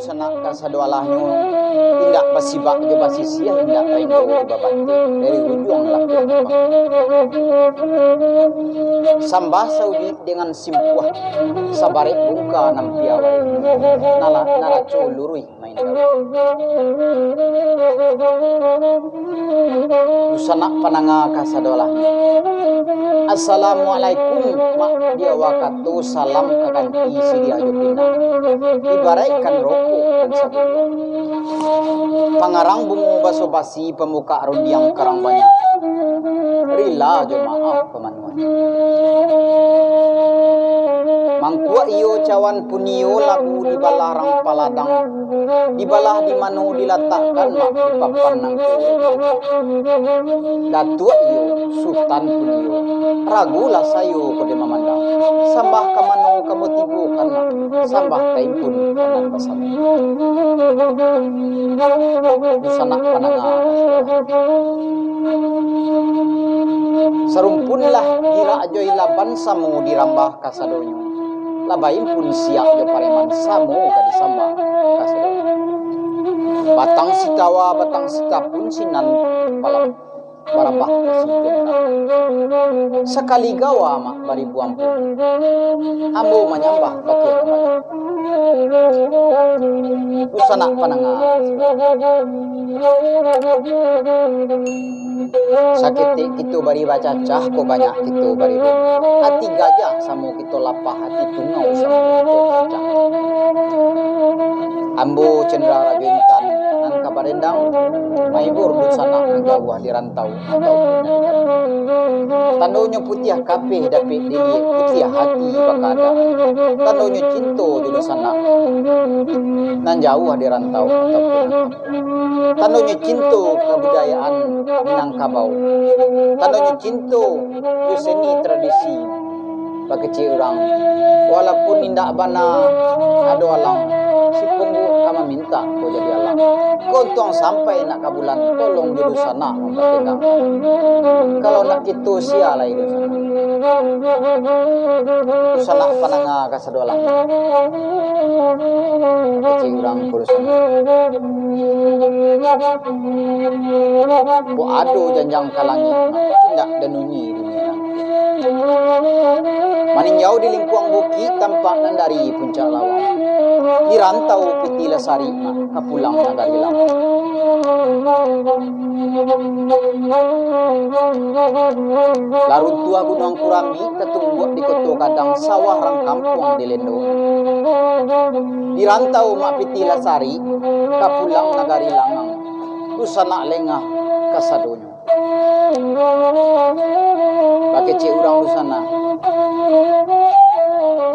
sana kasadwalahnya tindak basibak je basisia tindak painggo babate dari ujung lah sambah saudi dengan simpuah sabarek bungka nampiawai nala culurui main usana pananga kasadwalahnya assalamualaikum mak dia wakatu salam kaganti si dia jopina ibaratkan rokok dan sabun pangarang bungu baso basi pemuka rundiang karang banyak rila jo maaf pemanuan mangkua iyo cawan punio labu di balarang paladang di balah di manu diletakkan mak di papan nangku datua iyo sultan punio ragulah sayo kode memandang sambah kamanu kamu tibukan mak sambah taimpun kanan bersama busana pananga serumpunlah gira joy laban samu dirambah kasadonyo labain pun siap jo pareman samu kadisambah kasadonyo batang sitawa batang sikapun sinan palam barabah kasipun sekali gawa mak bari buampun ambo menyambah bagian banyak busana pananga sakit kita bari baca cah ko banyak kita bari hati gajah samu kita lapah hati tungau samu kita cacah ambo cendera rajuntan nan kabarendang maibur busana menjauh di rantau ataupun tandonyo putih kapih dapik dili putih hati bakada tandonyo cinto di busana nan jauh di rantau ataupun tandonyo cinto kebudayaan Minangkabau tandonyo cinto di seni tradisi bakeci orang walaupun indak bana ado alang si punggu kama minta ko jadi alang kontong sampai nak kabulan tolong di sana mempertimbang kalau nak gitu sia lah itu sana pananga kasadolang kecil urang kurusan bu adu janjang kalangi tindak denunyi dunia maninjau di lingkuang bukit tampak nan dari puncak lawang di rantau piti lesari kapulang nagari lang larun tua gunung kurami ketumbuh di koto kadang sawah rang kampung di lendo di rantau mak piti lesari kapulang nagari langang usana lengah kasadonyo pakai cik urang usana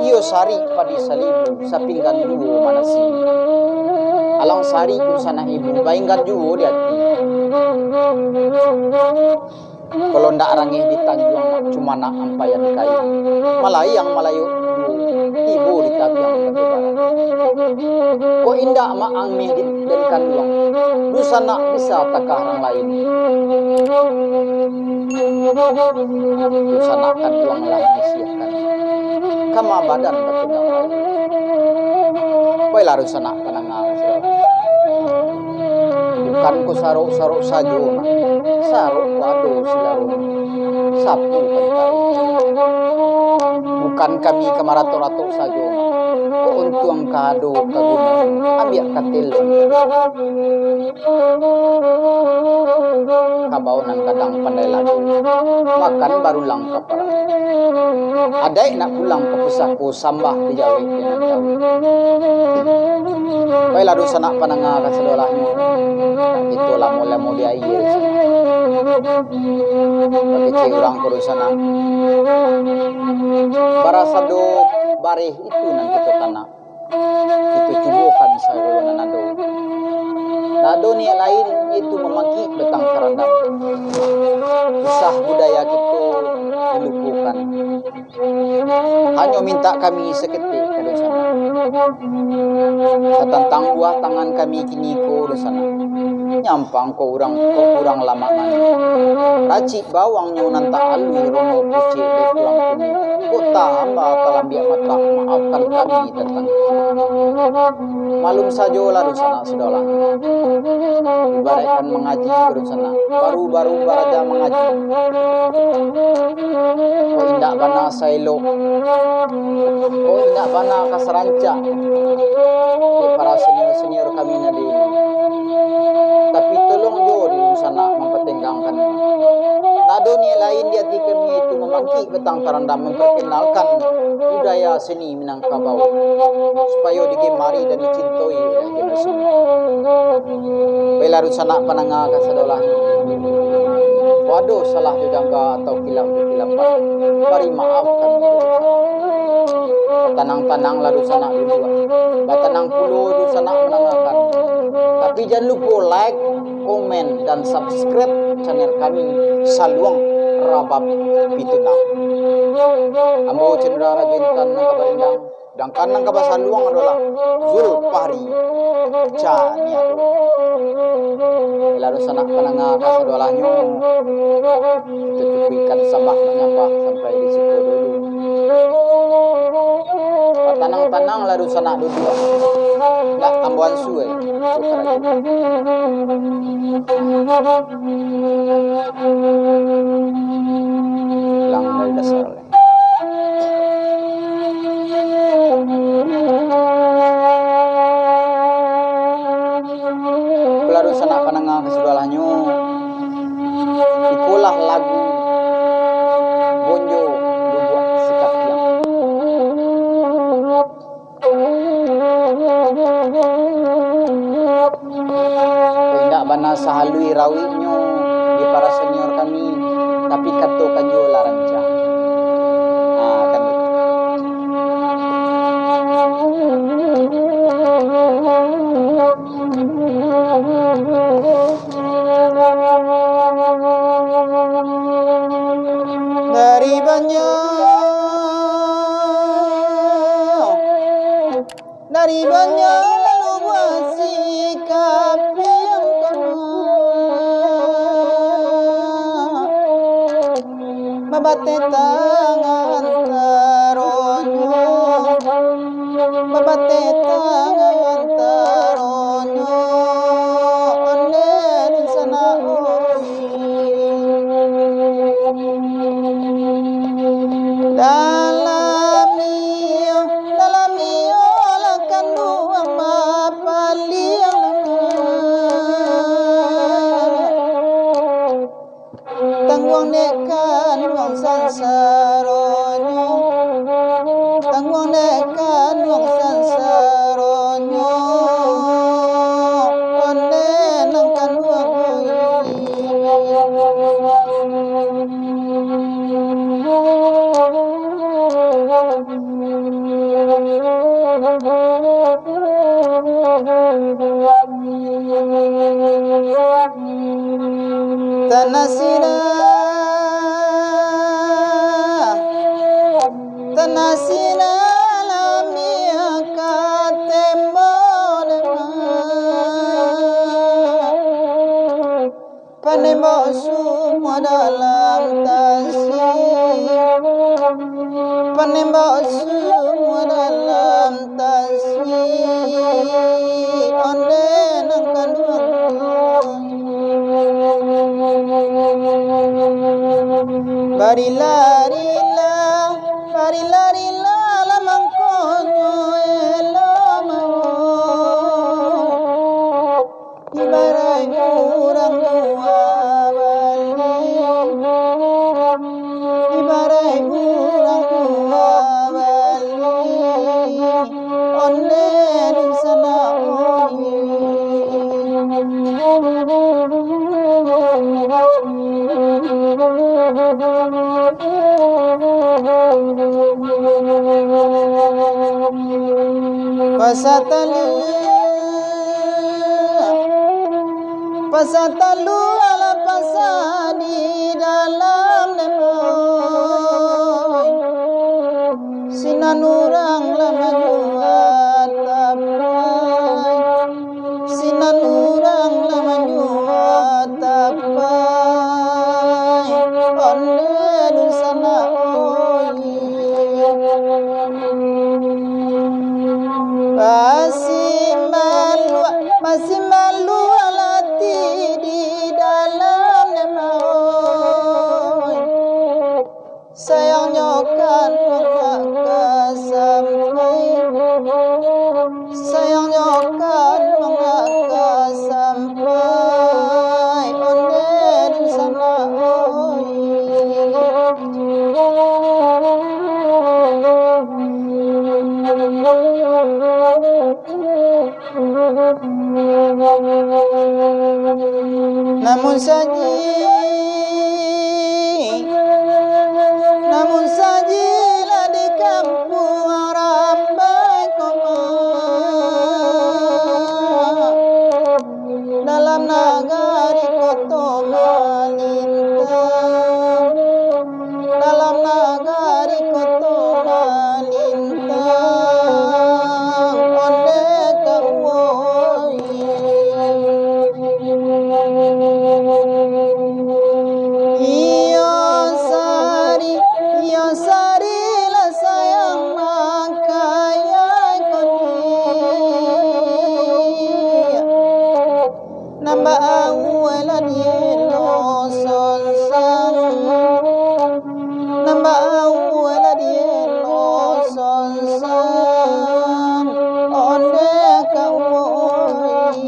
iyo sari padi salibu sapinggan duo manasi alang sari usana ibu bainggan duo di hati kalau ndak rangih di Tanjung cuma nak ampayan kayu malayang malayu ibu di tabiang barat ko indah mak angmih di dan kanduang dusana bisa takah orang lain dusana kanduang lain disiapkan kama badan bertindang lain boy laru sana kananga bukan ko saruk sajo saruk wado silaru sapu kan bukan kami kamarato-rato sajo ko untuang kado kagunung ambiak katil kabau nan kadang pandai lagu makan baru lang kaparang adai nak pulang ke pusatku sambah di jawi dengan jawi baiklah dosa nak pananga kasadolahnya itu lamu-lamu di air bagi cik orang kurusana barasado bareh itu nan kita tanah itu cubukan saruan nado nado ni lain itu memaki betang kerandang usah budaya kita dilupukan hanya minta kami seketik ke dosana setentang buah tangan kami kini ko dosana nyampang ko kurang lama mana racik bawang nyunan tak alui rono pucik de kurang kuni kota hamba kalambia mata maafkan kami tentang malum sajola dun sana sudah ibaratkan mengaji dun sana baru baraja mengaji ko indak bana sailo ko indak bana kasaranca para senior kami nadi tapi tolong jo di sana mempertenggangkan dunia lain di hati kami itu memangki betang tarandam memperkenalkan budaya seni Minangkabau supaya digemari dan dicintai oleh generasi. Bela rusana pananga kasadolah. Waduh salah jangka atau kilapan. Bari maaf kami. Tanang-tanang lalu sana dua. Batanang puluh du sana menangakan. Tapi jangan lupa like, komen dan subscribe channel kami Saluang Rabab Pitunang. Ambo cendera ragintan ng kabarindang dangkan ng kabasaluang adalah Zulfahri Chaniago. Lalu sana pananga kasadolahnya tutupikan sabah mengapa sampai di situ dulu. Tanang-tanang lalu sana dulu. Nggak ambuan suwe. Lang dari dasar. Lalu sana pananga kesedalahnya ikulah lagu Bonjo Lubuk Sikap Yang tidak bana sahalui rawinya di para senior kami tapi kato kajo laranca kan itu. Dari banyak lalu buat sikap yang mabate tangan taronyo mabate tangan taronyo onen sana dalam iyo lakan dua mapaliang tangwang nekan wang sansaronyo tangwang nekan wang sansaronyo onen angkan wang Tanasina lamia katemon panemo semua dalam tasir panemo semua dalam tasir onen angkan Barilah lamang konyo elama ibarai orang tua bali ibarai orang tua bali onnen sana pasatalu ala pasadi dalam nemoy sinanurang lamanyuat tapai sinanurang lamanyuat tapai onnen sana Pasimba Namun sajilah di kampung rambai koma, dalam nagari koto malintang, dalam nagari koto malintang, onde kawoi. Iyo sari lah sayang makaya koni, nambah awela dielo sonsang, nambah awela dielo sonsang, onde kawoi.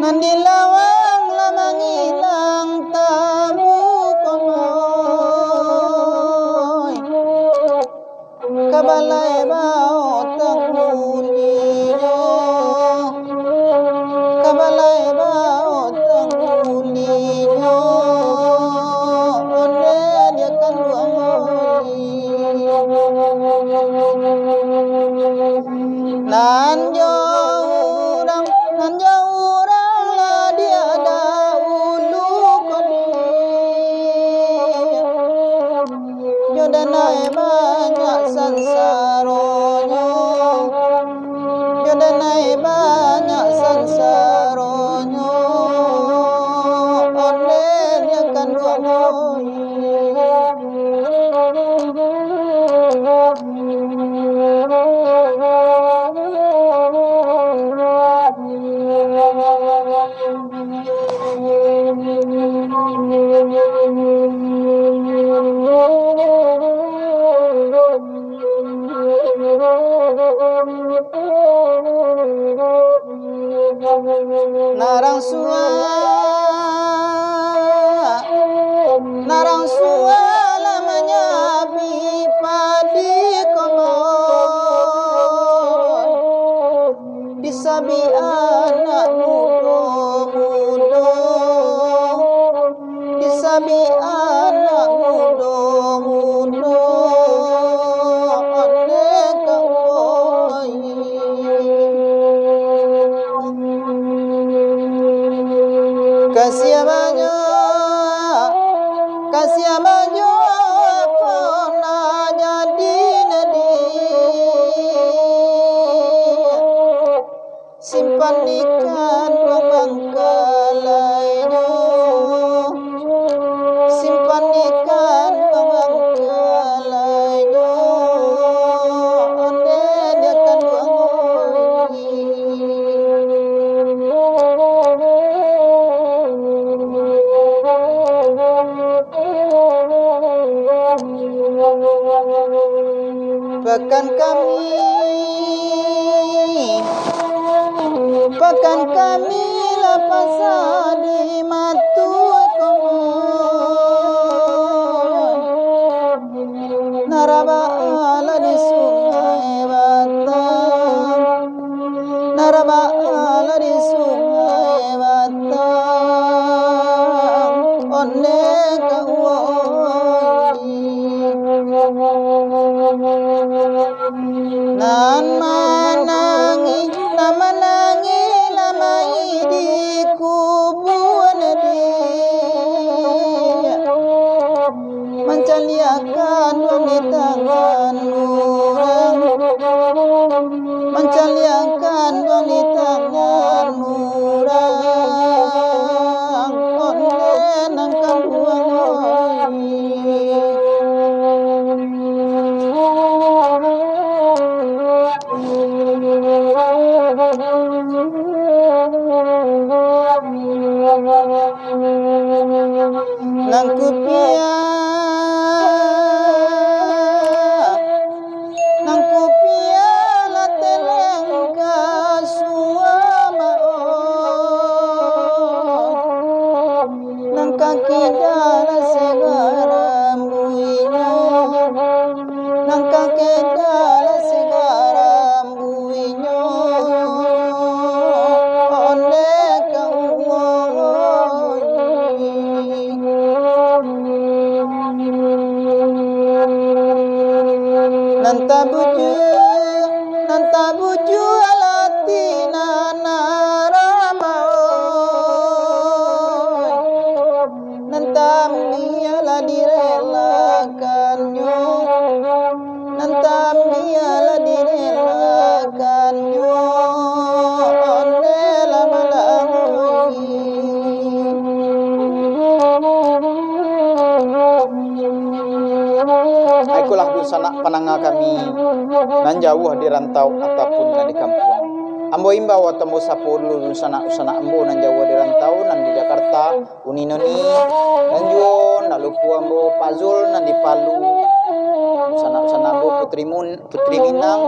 Nandilawang lamang ilang tamu komoy, kabalay bao tangulinyo, kabalay bao tangulinyo, onde dia kaluangoy. Nanjo urang lah dia dahulu kodi, jodanai banyak sansaronyo, jodanai banyak sansaronyo, onde dia kan duangoi. Narang sua lamanya bipadi komoy, disabi anak muda-muda, disabi anak muda-muda, onde kawoi. Kasih banyak pernah jadi nadi, simpan ikan pembangkalainya, simpan ikan pembangkalainya, onde dia kan duangoi. Pekan kami lepas di matu komoy, naraba ala di sungai Batang, naraba ala di sungai Batang, onde kawoi. Nan manangi lamai di kubur dia, mencaliakan uang di tangan murang, mencaliakan uang di tangan murang, onde nangkan uang. Nangkupia la tela pananga kami nan jauh di rantau ataupun nan di kampung. Ambo imbau atau sapo dulu sana ambo nan jauh di rantau nan di Jakarta, uninoni, dan jo nak lupa ambo Pazul nan di Palu, sana ambo Putri Minang,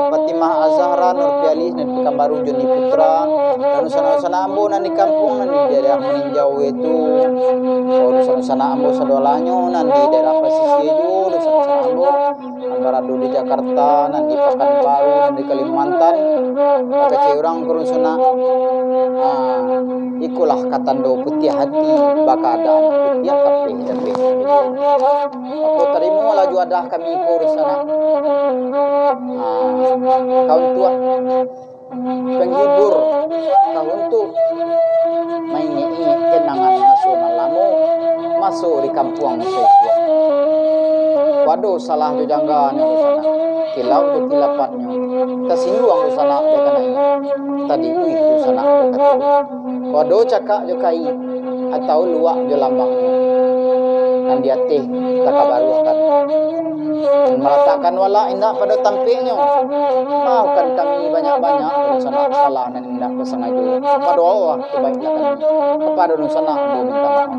Fatimah Azhara Nur Pialis nan di Pekanbaru Joni Putra, dan sana ambo nan di kampung nan di daerah meninjau itu, sana ambo sadolanyo nan di daerah pesisir jo, sana ambo antara di Jakarta nan di Pekanbaru nan di Kalimantan. Kecil orang kurusuna ikulah katando putih hati bakadaan putih kape. Aku terima laju ada kami kurusuna kawan tua penghibur kawan tu main kenangan nasional lamo masuk di kampung sesuatu. Waduh salah tu janggaan yang sana kilau tu kilapatnya tersinggung tu sana dekat ini tadi tu sana dekat waduh cakap je kai atau luak je lambang dan dia teh tak baru akan meletakkan wala indah pada tampilnya. Maafkan kami banyak-banyak sana salah dan indah bersengaja pada Allah kebaiklah kami kepada sana ambo minta maaf.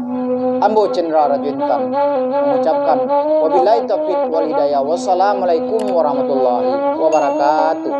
Ambo Cendra Rajuntan mengucapkan wabillahi taufiq wal hidayah. Wassalamualaikum warahmatullahi wabarakatuh.